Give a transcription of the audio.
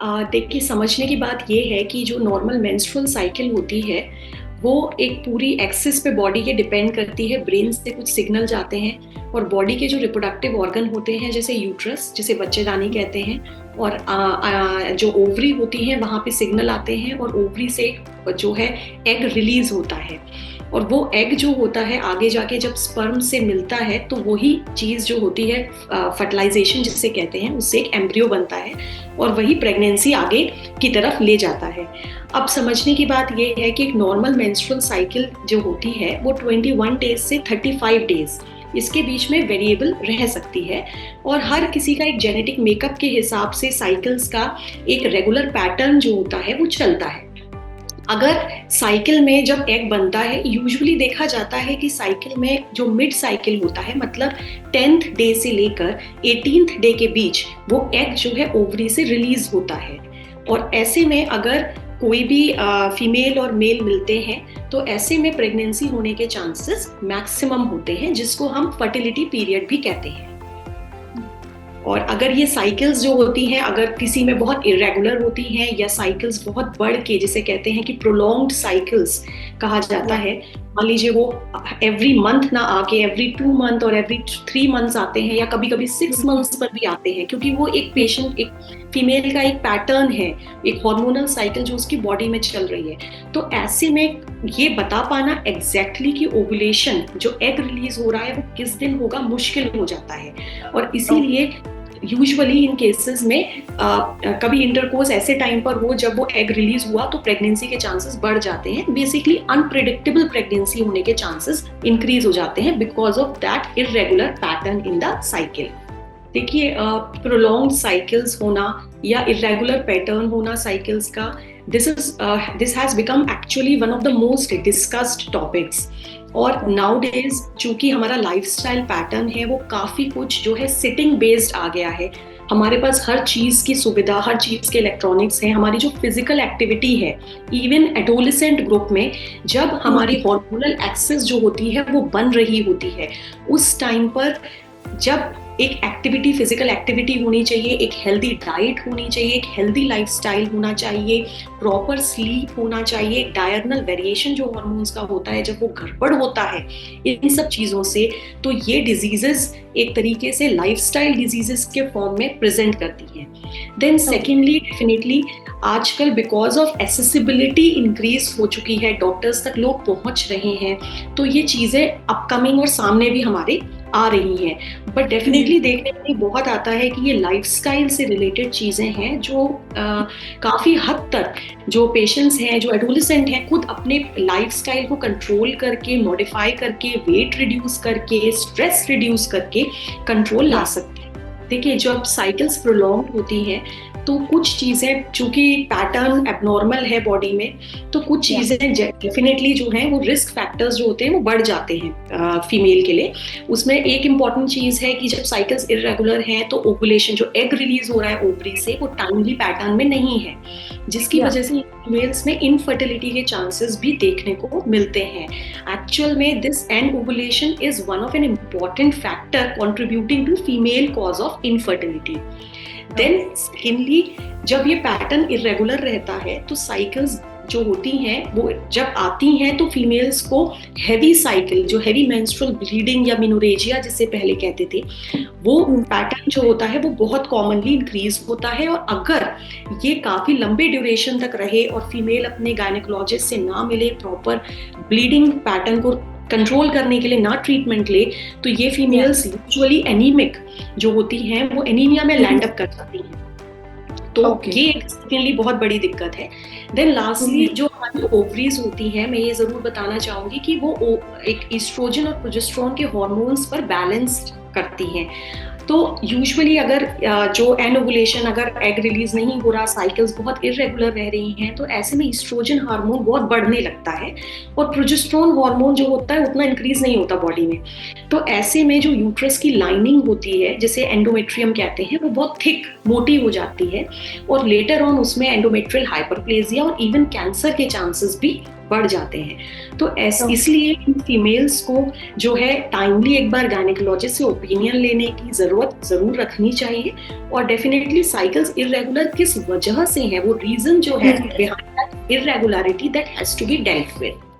देखिए, समझने की बात ये है कि जो नॉर्मल मेंस्ट्रुअल साइकिल होती है, वो एक पूरी एक्सिस पे बॉडी के डिपेंड करती है। ब्रेन से कुछ सिग्नल जाते हैं और बॉडी के जो रिप्रोडक्टिव ऑर्गन होते हैं, जैसे यूट्रस, जिसे बच्चेदानी कहते हैं, और जो ओवरी होती है वहाँ पे सिग्नल आते हैं, और ओवरी से जो है एग रिलीज होता है। और वो एग जो होता है आगे जाके जब स्पर्म से मिलता है, तो वही चीज़ जो होती है फर्टिलाइजेशन जिसे कहते हैं, उससे एक एम्ब्रियो बनता है और वही प्रेगनेंसी आगे की तरफ ले जाता है। अब समझने की बात ये है कि एक नॉर्मल मेंस्ट्रुअल साइकिल जो होती है वो 21 डेज से 35 डेज इसके बीच में वेरिएबल रह सकती है, और हर किसी का एक जेनेटिक मेकअप के हिसाब से साइकिल्स का एक रेगुलर पैटर्न जो होता है वो चलता है। अगर साइकिल में जब एग बनता है, यूजुअली देखा जाता है कि साइकिल में जो मिड साइकिल होता है, मतलब 10th डे से लेकर 18th डे के बीच वो एग जो है ओवरी से रिलीज होता है। और ऐसे में अगर कोई भी फीमेल और मेल मिलते हैं, तो ऐसे में प्रेगनेंसी होने के चांसेस मैक्सिमम होते हैं, जिसको हम फर्टिलिटी पीरियड भी कहते हैं। और अगर ये साइकिल्स जो होती हैं, अगर किसी में बहुत इरेगुलर होती हैं या साइकिल्स बहुत बढ़ के, जिसे कहते हैं कि प्रोलॉन्ग्ड साइकिल्स कहा जाता है, मान लीजिए वो एवरी मंथ ना आके एवरी 2 मंथ और एवरी 3 मंथ्स आते हैं, या कभी कभी 6 मंथ्स पर भी आते हैं, क्योंकि वो एक पेशेंट, एक फीमेल का एक पैटर्न है, एक हार्मोनल साइकिल जो उसकी बॉडी में चल रही है। तो ऐसे में ये बता पाना एग्जैक्टली कि ओवुलेशन जो एग रिलीज हो रहा है वो किस दिन होगा, मुश्किल हो जाता है। और इसीलिए यूजुअली इन केसेस में कभी इंटरकोर्स ऐसे टाइम पर हो जब वो एग रिलीज हुआ, तो प्रेगनेंसी के चांसेस बढ़ जाते हैं। बेसिकली अनप्रिडिक्टेबल प्रेगनेंसी होने के चांसेस इंक्रीज हो जाते हैं because of that irregular pattern in the cycle. देखिए, प्रोलॉन्ग्ड साइकिल्स होना या इरेगुलर पैटर्न होना साइकिल्स का, this has become actually one of the most discussed topics. और नाउ डेज चूंकि हमारा लाइफस्टाइल पैटर्न है वो काफी कुछ जो है सिटिंग बेस्ड आ गया है। हमारे पास हर चीज की सुविधा, हर चीज के इलेक्ट्रॉनिक्स हैं, हमारी जो फिजिकल एक्टिविटी है, इवन एडोलेसेंट ग्रुप में जब हमारी हार्मोनल एक्सेस जो होती है वो बन रही होती है, उस टाइम पर जब एक एक्टिविटी, फिजिकल एक्टिविटी होनी चाहिए, एक हेल्दी डाइट होनी चाहिए, एक हेल्दी लाइफस्टाइल होना चाहिए, प्रॉपर स्लीप होना चाहिए, एक डायरनल वेरिएशन जो हार्मोन्स का होता है, जब वो गड़बड़ होता है इन सब चीज़ों से, तो ये डिजीजेस एक तरीके से लाइफस्टाइल डिजीजेस के फॉर्म में प्रेजेंट करती हैं। देन सेकेंडली, डेफिनेटली आजकल बिकॉज ऑफ एसेसिबिलिटी इंक्रीज हो चुकी है, डॉक्टर्स तक लोग पहुंच रहे हैं, तो ये चीज़ें अपकमिंग और सामने भी हमारे आ रही हैं। बट डेफिनेटली देखने में बहुत आता है कि ये लाइफस्टाइल से रिलेटेड चीज़ें हैं जो काफ़ी हद तक जो पेशेंट्स हैं, जो एडोलेसेंट हैं, खुद अपने लाइफस्टाइल को कंट्रोल करके, मॉडिफाई करके, वेट रिड्यूस करके, स्ट्रेस रिड्यूस करके कंट्रोल ला सकते हैं। देखिए, जब साइकिल्स प्रोलॉन्ग होती हैं तो कुछ चीज़ें, चूंकि पैटर्न एबनॉर्मल है बॉडी में, तो कुछ चीज़ें डेफिनेटली जो हैं वो रिस्क फैक्टर्स जो होते हैं वो बढ़ जाते हैं फीमेल के लिए। उसमें एक इम्पॉर्टेंट चीज़ है कि जब साइकिल्स इरेगुलर हैं तो ओवुलेशन, जो एग रिलीज हो रहा है ओवरी से, वो टाइमली पैटर्न में नहीं है, जिसकी वजह से फीमेल्स में इनफर्टिलिटी के चांसेस भी देखने को मिलते हैं। एक्चुअल में this anovulation is one of an important factor contributing to female cause of infertility. Then secondly, जब ये पैटर्न इरेगुलर रहता है तो साइकिल्स जो होती हैं वो जब आती हैं तो फीमेल्स को हैवी साइकिल, जो हैवी मेंस्ट्रुअल ब्लीडिंग या मेनोरेजिया जिसे पहले कहते थे, वो पैटर्न जो होता है वो बहुत कॉमनली इंक्रीज होता है। और अगर ये काफ़ी लंबे ड्यूरेशन तक रहे और फीमेल अपने गायनेकोलॉजिस्ट से ना मिले, प्रॉपर ब्लीडिंग पैटर्न को कंट्रोल करने के लिए ना ट्रीटमेंट ले, तो ये फीमेल्स यूजुअली एनीमिक जो होती हैं वो एनीमिया में लैंड अप कर सकती हैं। तो ये एक बहुत बड़ी दिक्कत है। देन लास्टली, जो हमारी ओवरीज होती हैं, मैं ये जरूर बताना चाहूंगी कि वो एक ईस्ट्रोजन और प्रोजेस्टेरोन के हार्मोन्स पर बैलेंस करती हैं। तो यूजुअली अगर जो एनोवुलेशन, अगर एग रिलीज नहीं हो रहा, साइकिल्स बहुत इरेगुलर रह रही हैं, तो ऐसे में ईस्ट्रोजन हार्मोन बहुत बढ़ने लगता है और प्रोजेस्टेरोन हार्मोन जो होता है उतना इंक्रीज नहीं होता बॉडी में। तो ऐसे में जो यूट्रस की लाइनिंग होती है, जिसे एंडोमेट्रियम कहते हैं, वो बहुत थिक, मोटी हो जाती है और लेटर ऑन उसमें एंडोमेट्रियल हाइपरप्लेजिया और इवन कैंसर के चांसेस भी बढ़ जाते हैं। तो इसलिए फीमेल्स को जो है टाइमली एक बार गायनेकोलॉजिस्ट से ओपिनियन लेने की जरूरत जरूर रखनी चाहिए। और डेफिनेटली साइकिल्स इरेगुलर किस वजह से है, वो रीजन जो है behind that irregularity that has to be dealt with.